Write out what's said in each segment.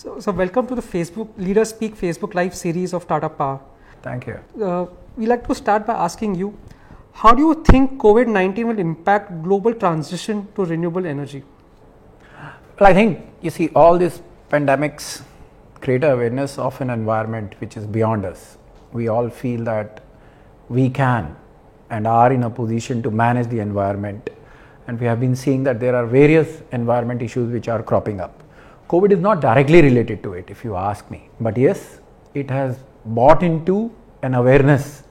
So welcome to the Facebook Leaders Speak Facebook Live series of Tata Power. Thank you. We like to start by asking you, how do you think COVID-19 will impact global transition to renewable energy? Well, I think all these pandemics create awareness of an environment which is beyond us. We all feel that we can and are in a position to manage the environment, and we have been seeing that there are various environment issues which are cropping up. COVID is not directly related to it, if you ask me, but yes, it has brought into an awareness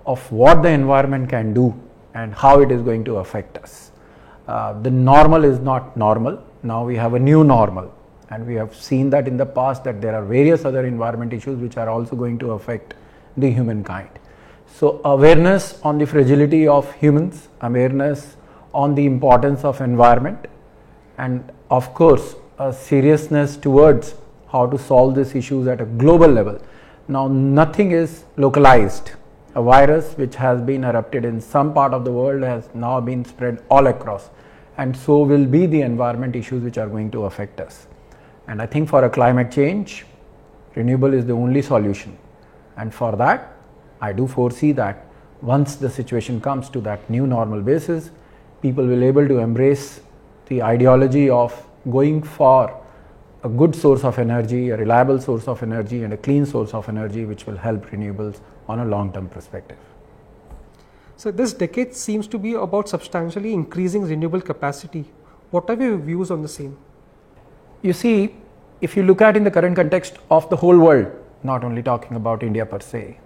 of what the environment can do and how it is going to affect us. The normal is not normal. Now we have a new normal, and we have seen that in the past that there are various other environment issues which are also going to affect the humankind. So awareness on the fragility of humans, awareness on the importance of environment, and of course a seriousness towards how to solve these issues at a global level. Now nothing is localized. A virus which has been erupted in some part of the world has now been spread all across, and so will be the environment issues which are going to affect us. And I think for a climate change, renewable is the only solution, and for that I do foresee that once the situation comes to that new normal basis, people will be able to embrace the ideology of going for a good source of energy, a reliable source of energy, and a clean source of energy which will help renewables on a long-term perspective. So this decade seems to be about substantially increasing renewable capacity. What are your views on the same? You see, if you look at in the current context of the whole world, not only talking about India per se,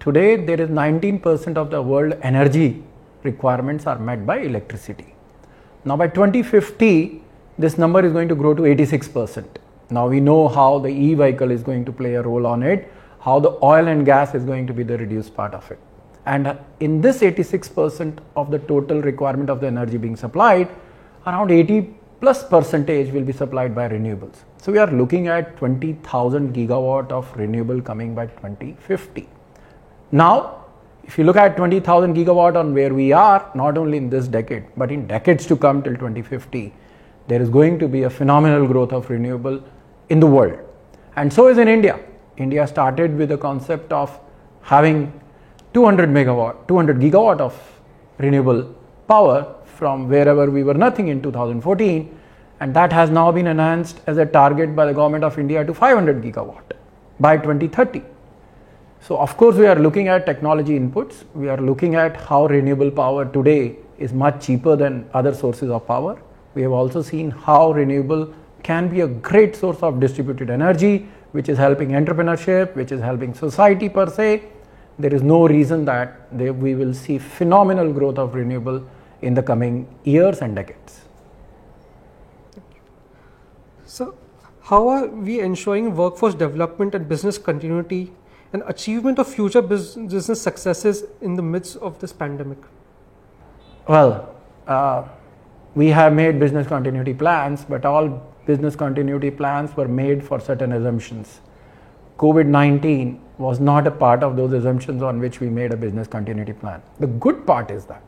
today there is 19% of the world energy requirements are met by electricity. Now by 2050, this number is going to grow to 86%. Now we know how the e-vehicle is going to play a role on it, how the oil and gas is going to be the reduced part of it. And in this 86% of the total requirement of the energy being supplied, around 80+% will be supplied by renewables. So we are looking at 20,000 gigawatt of renewable coming by 2050. Now, if you look at 20,000 gigawatt on where we are, not only in this decade, but in decades to come till 2050, there is going to be a phenomenal growth of renewable in the world. And so is in India. India started with the concept of having 200 gigawatt of renewable power from wherever we were nothing in 2014, and that has now been enhanced as a target by the government of India to 500 gigawatt by 2030. So of course we are looking at technology inputs. We are looking at how renewable power today is much cheaper than other sources of power. We have also seen how renewable can be a great source of distributed energy, which is helping entrepreneurship, which is helping society per se. There is no reason that we will see phenomenal growth of renewable in the coming years and decades. So how are we ensuring workforce development and business continuity and achievement of future business successes in the midst of this pandemic? Well, we have made business continuity plans, but all business continuity plans were made for certain assumptions. COVID-19 was not a part of those assumptions on which we made a business continuity plan. The good part is that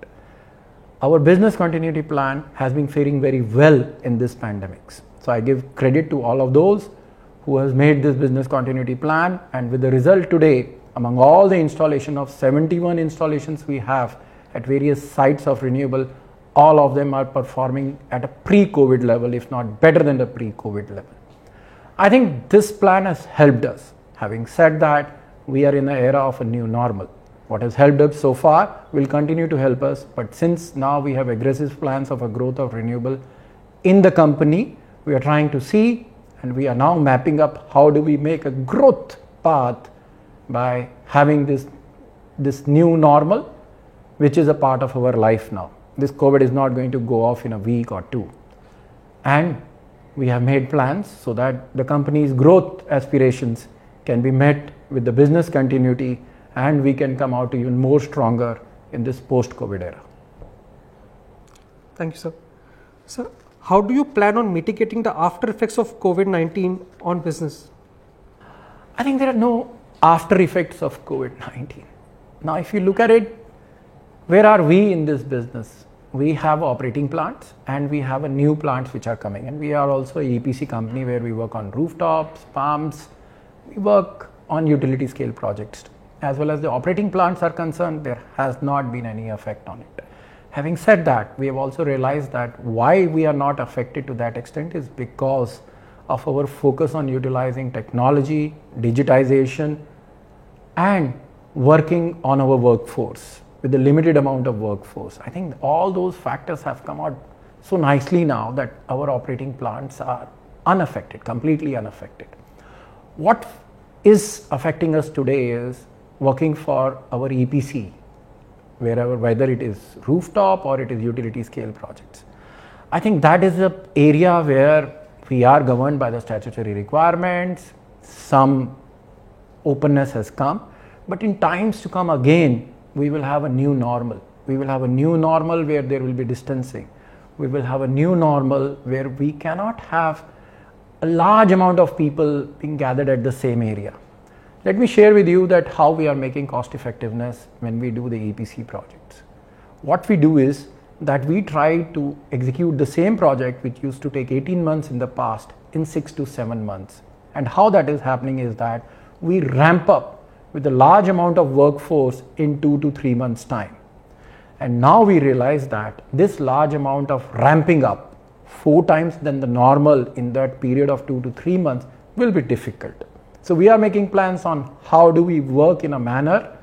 our business continuity plan has been faring very well in this pandemics. So I give credit to all of those who has made this business continuity plan, and with the result today, among all the installation of 71 installations we have at various sites of renewable, all of them are performing at a pre-COVID level, if not better than the pre-COVID level. I think this plan has helped us. Having said that, we are in the era of a new normal. What has helped us so far will continue to help us, but since now we have aggressive plans of a growth of renewable in the company, we are trying to see, and we are now mapping up how do we make a growth path by having this new normal, which is a part of our life now. This COVID is not going to go off in a week or two. And we have made plans so that the company's growth aspirations can be met with the business continuity, and we can come out even more stronger in this post-COVID era. Thank you, sir. So, how do you plan on mitigating the after effects of COVID-19 on business? I think there are no after effects of COVID-19. Now, if you look at it, where are we in this business? we have operating plants and we have a new plants which are coming, and we are also a EPC company where we work on rooftops, farms, we work on utility scale projects. As well as the operating plants are concerned, there has not been any effect on it. Having said that, we have also realized that why we are not affected to that extent is because of our focus on utilizing technology, digitization, and working on our workforce with a limited amount of workforce. I think all those factors have come out so nicely now that our operating plants are unaffected, completely unaffected. What is affecting us today is working for our EPC, whether it is rooftop or it is utility scale projects. I think that is an area where we are governed by the statutory requirements. Some openness has come, but in times to come again, we will have a new normal. We will have a new normal where there will be distancing. We will have a new normal where we cannot have a large amount of people being gathered at the same area. Let me share with you that how we are making cost effectiveness when we do the EPC projects. What we do is that we try to execute the same project which used to take 18 months in the past in 6 to 7 months. And how that is happening is that we ramp up with a large amount of workforce in 2 to 3 months time. And now we realize that this large amount of ramping up 4 times than the normal in that period of 2 to 3 months will be difficult. So we are making plans on how do we work in a manner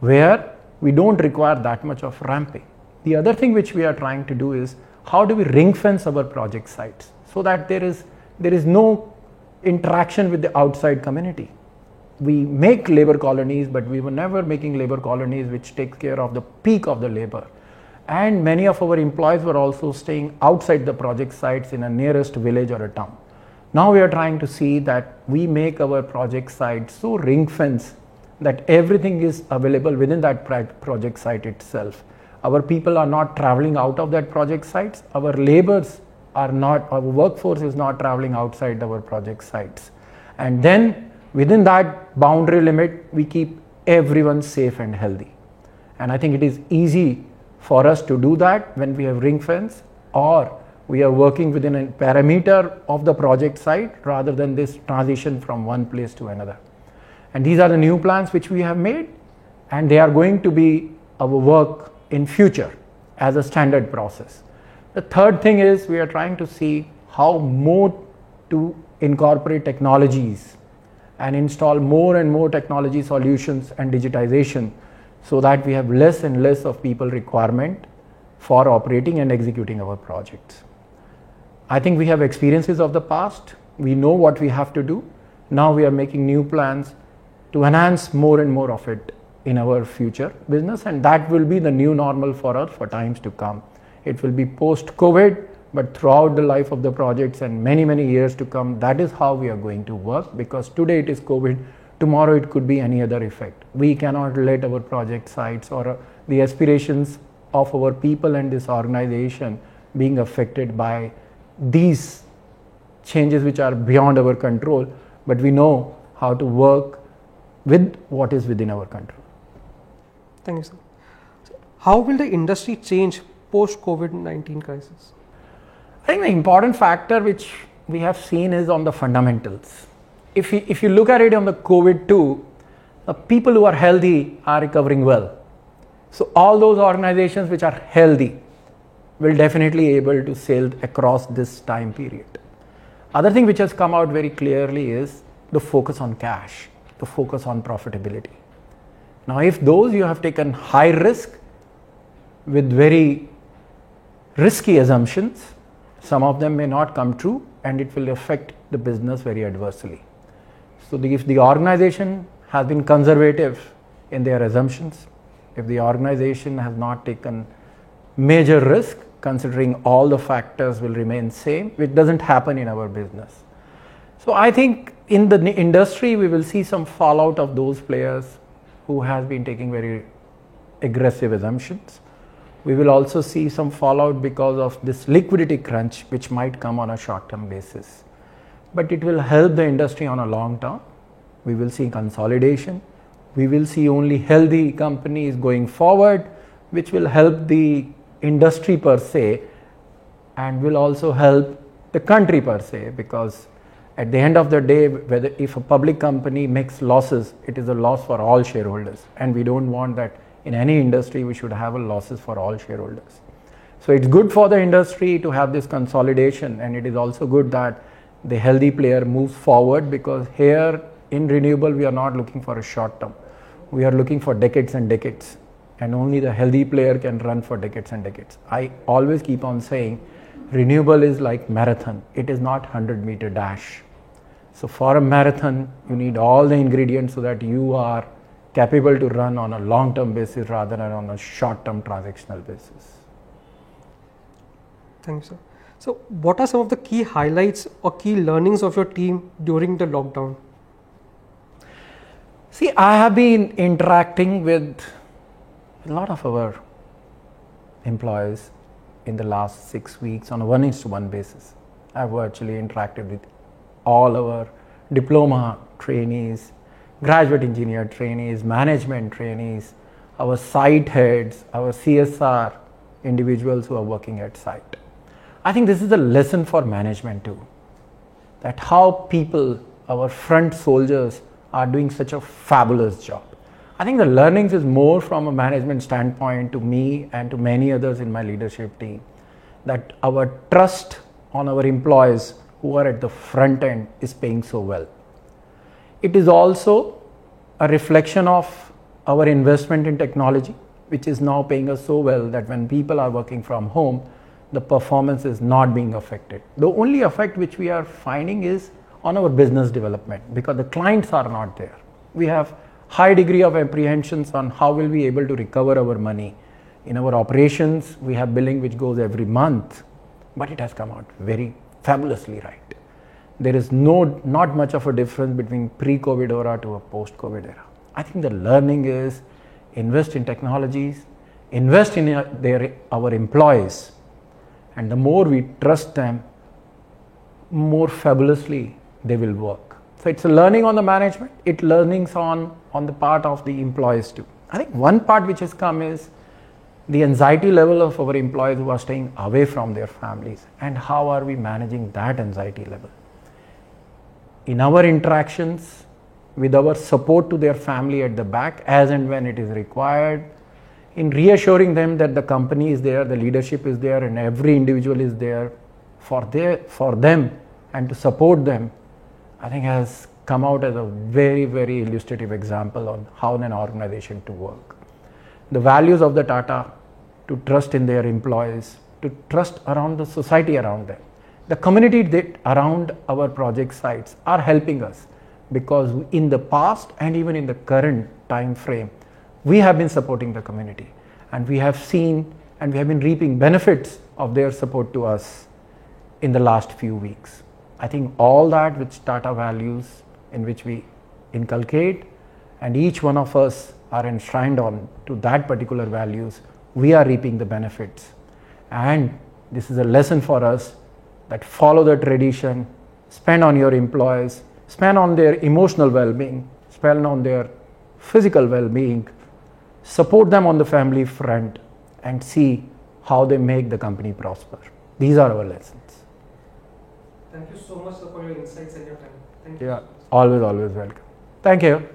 where we don't require that much of ramping. The other thing which we are trying to do is how do we ring fence our project sites so that there is no interaction with the outside community. We make labor colonies, but we were never making labor colonies which takes care of the peak of the labor. And many of our employees were also staying outside the project sites in a nearest village or a town. Now we are trying to see that we make our project sites so ring fence that everything is available within that project site itself. Our people are not traveling out of that project sites. Our our workforce is not traveling outside our project sites. And then within that boundary limit, we keep everyone safe and healthy. And I think it is easy for us to do that when we have ring fence or we are working within a parameter of the project site rather than this transition from one place to another. And these are the new plans which we have made, and they are going to be our work in future as a standard process. The third thing is we are trying to see how more to incorporate technologies and install more and more technology solutions and digitization so that we have less and less of people requirement for operating and executing our projects. I think we have experiences of the past. We know what we have to do. Now we are making new plans to enhance more and more of it in our future business, and that will be the new normal for us for times to come. It will be post-COVID, but throughout the life of the projects and many, many years to come, that is how we are going to work, because today it is COVID, tomorrow it could be any other effect. We cannot let our project sites or the aspirations of our people and this organization being affected by these changes which are beyond our control, but we know how to work with what is within our control. Thank you, sir. How will the industry change post-COVID-19 crisis? I think the important factor which we have seen is on the fundamentals. If you look at it on the COVID-2, the people who are healthy are recovering well. So all those organizations which are healthy will definitely able to sail across this time period. Other thing which has come out very clearly is the focus on cash, the focus on profitability. Now if those you have taken high risk with very risky assumptions, some of them may not come true and it will affect the business very adversely. So if the organization has been conservative in their assumptions, if the organization has not taken major risk, considering all the factors will remain same, which doesn't happen in our business. So I think in the industry we will see some fallout of those players who have been taking very aggressive assumptions. We will also see some fallout because of this liquidity crunch which might come on a short-term basis. But it will help the industry on a long term. We will see consolidation. We will see only healthy companies going forward, which will help the industry per se, and will also help the country per se, because at the end of the day, whether if a public company makes losses, it is a loss for all shareholders, and we don't want that in any industry. We should have a losses for all shareholders. So it's good for the industry to have this consolidation, and it is also good that the healthy player moves forward, because here in renewable we are not looking for a short term, we are looking for decades and decades, and only the healthy player can run for decades and decades. I always keep on saying renewable is like marathon, it is not 100-meter dash. So for a marathon you need all the ingredients so that you are capable to run on a long term basis rather than on a short term transactional basis. Thank you, sir. So what are some of the key highlights or key learnings of your team during the lockdown? See, I have been interacting with a lot of our employees in the last 6 weeks on a 1:1 basis. I've virtually interacted with all our diploma trainees, graduate engineer trainees, management trainees, our site heads, our CSR individuals who are working at site. I think this is a lesson for management too, that how people, our front soldiers, are doing such a fabulous job. I think the learnings is more from a management standpoint to me and to many others in my leadership team, that our trust on our employees who are at the front end is paying so well. It is also a reflection of our investment in technology, which is now paying us so well that when people are working from home, the performance is not being affected. The only effect which we are finding is on our business development, because the clients are not there. We have high degree of apprehensions on how will we able to recover our money. In our operations, we have billing which goes every month, but it has come out very fabulously right. There is not much of a difference between pre-COVID era to a post-COVID era. I think the learning is invest in technologies, invest in our employees, and the more we trust them, more fabulously they will work. So it's a learning on the management, it's learnings on the part of the employees too. I think one part which has come is the anxiety level of our employees who are staying away from their families, and how are we managing that anxiety level. In our interactions with our support to their family at the back as and when it is required, in reassuring them that the company is there, the leadership is there, and every individual is there for them and to support them, I think has come out as a very, very illustrative example on how an organization to work. The values of the Tata, to trust in their employees, to trust around the society around them. The community that around our project sites are helping us, because in the past and even in the current time frame, we have been supporting the community, and we have seen and we have been reaping benefits of their support to us in the last few weeks. I think all that which Tata values in which we inculcate, and each one of us are enshrined on to that particular values, we are reaping the benefits. And this is a lesson for us, that follow the tradition, spend on your employees, spend on their emotional well-being, spend on their physical well-being, support them on the family front, and see how they make the company prosper. These are our lessons. Thank you so much, sir, for your insights and your time. Thank you. Yeah, always welcome. Thank you.